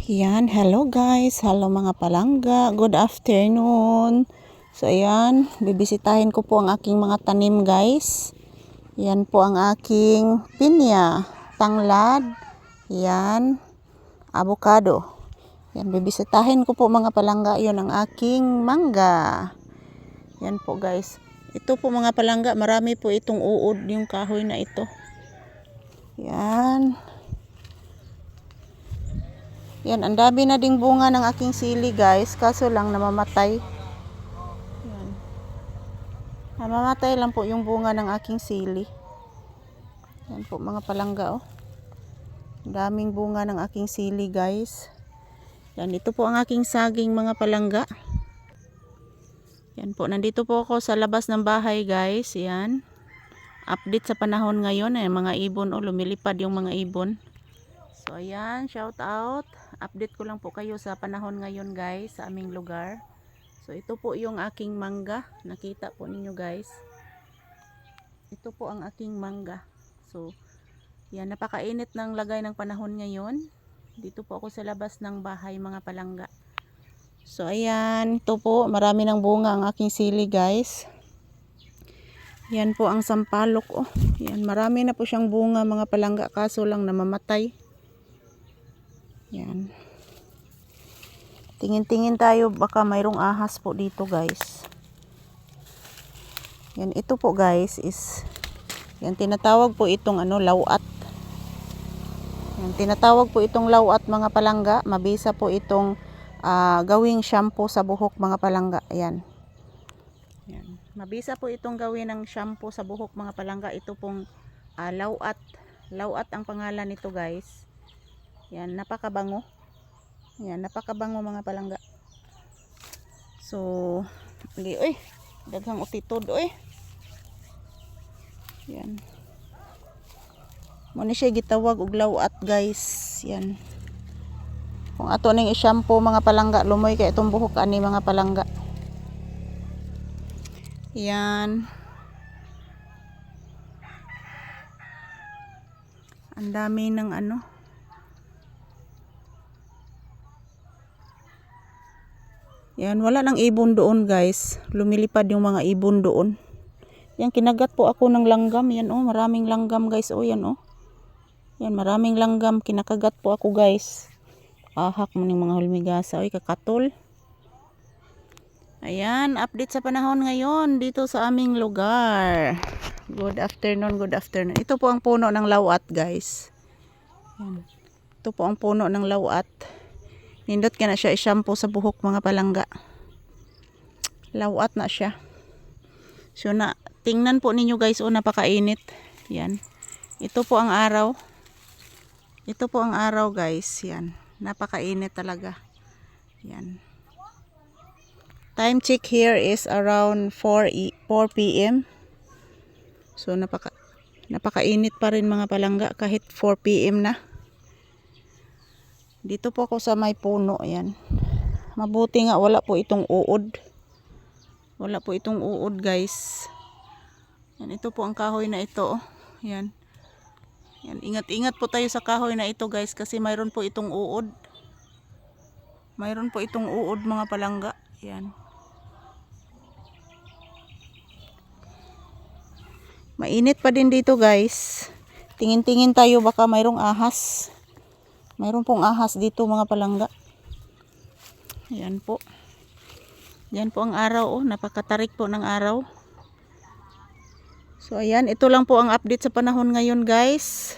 Yan, hello guys, hello mga palangga, good afternoon. So ayan, bibisitahin ko po ang aking mga tanim guys. Yan po ang aking pinya, tanglad, yan, avocado. Yan, bibisitahin ko po mga palangga, yon ang aking mangga. Yan po guys, ito po mga palangga, marami po itong uod yung kahoy na ito. Yan. Yan, ang dami na ding bunga ng aking sili guys, kaso lang namamatay. Yan. Namamatay lang po yung bunga ng aking sili. Yan po mga palangga oh. Ang daming bunga ng aking sili guys. Yan, ito po ang aking saging mga palangga. Yan po, nandito po ako sa labas ng bahay guys. Yan. Update sa panahon ngayon, mga ibon oh, lumilipad yung mga ibon. So ayan, shout out. Update ko lang po kayo sa panahon ngayon guys sa aming lugar. So ito po yung aking mangga. Nakita po ninyo guys. Ito po ang aking mangga. So yan, napakainit ng lagay ng panahon ngayon. Dito po ako sa labas ng bahay mga palangga. So ayan, ito po, marami ng bunga ang aking sili guys. Yan po ang sampalok oh. Yan, marami na po siyang bunga mga palangga, kaso lang namamatay. Yan. Tingin-tingin tayo, baka mayroong ahas po dito guys. Yan, ito po guys is, yan tinatawag po itong lawat. Yan, tinatawag po itong lawat mga palangga. Mabisa po itong gawing shampoo sa buhok mga palangga. Yan. Yan. Mabisa po itong gawin ng shampoo sa buhok mga palangga. Ito pong lawat. Lawat ang pangalan nito guys. Yan, napakabango. Yan, napakabango mga palangga. So, oy, daghang utitod oy. Yan. Muna siya gitawag og lawat guys. Yan. Kung ato ning i-shampoo mga palangga, lumoy kay itong buhok ani mga palangga. Yan. Ang dami ng Yan, wala nang ibon doon guys. Lumilipad yung mga ibon doon. Yan, kinagat po ako ng langgam. Yan oh, maraming langgam guys. Oh, yan oh. Yan, maraming langgam. Kinakagat po ako guys. Ahak mo ng mga hulmigasa. Oy, kakatol. Ayan, update sa panahon ngayon dito sa aming lugar. Good afternoon, good afternoon. Ito po ang puno ng lawat guys. Yan. Ito po ang puno ng lawat. Nindot ka na siya i-shampoo sa buhok mga palangga. Lawat na siya. So tingnan po ninyo guys, oh, napakainit. Yan. Ito po ang araw. Ito po ang araw guys. Yan. Napakainit talaga. Yan. Time check here is around 4 p.m. So napakainit pa rin mga palangga kahit 4 p.m. na. Dito po ako sa may puno, yan. Mabuti nga wala po itong uod. Wala po itong uod, guys. Yan, ito po ang kahoy na ito, oh. Yan. Yan, ingat-ingat po tayo sa kahoy na ito, guys, kasi mayroon po itong uod. Mayroon po itong uod, mga palangga. Yan. Mainit pa din dito, guys. Tingin-tingin tayo, baka mayroong ahas. Mayroon pong ahas dito mga palangga. Yan po. Yan po ang araw oh. Napakatarik po ng araw. So ayan. Ito lang po ang update sa panahon ngayon guys.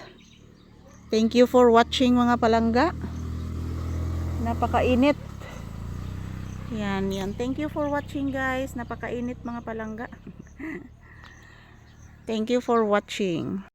Thank you for watching mga palangga. Napakainit. Yan. Thank you for watching guys. Napakainit mga palangga. Thank you for watching.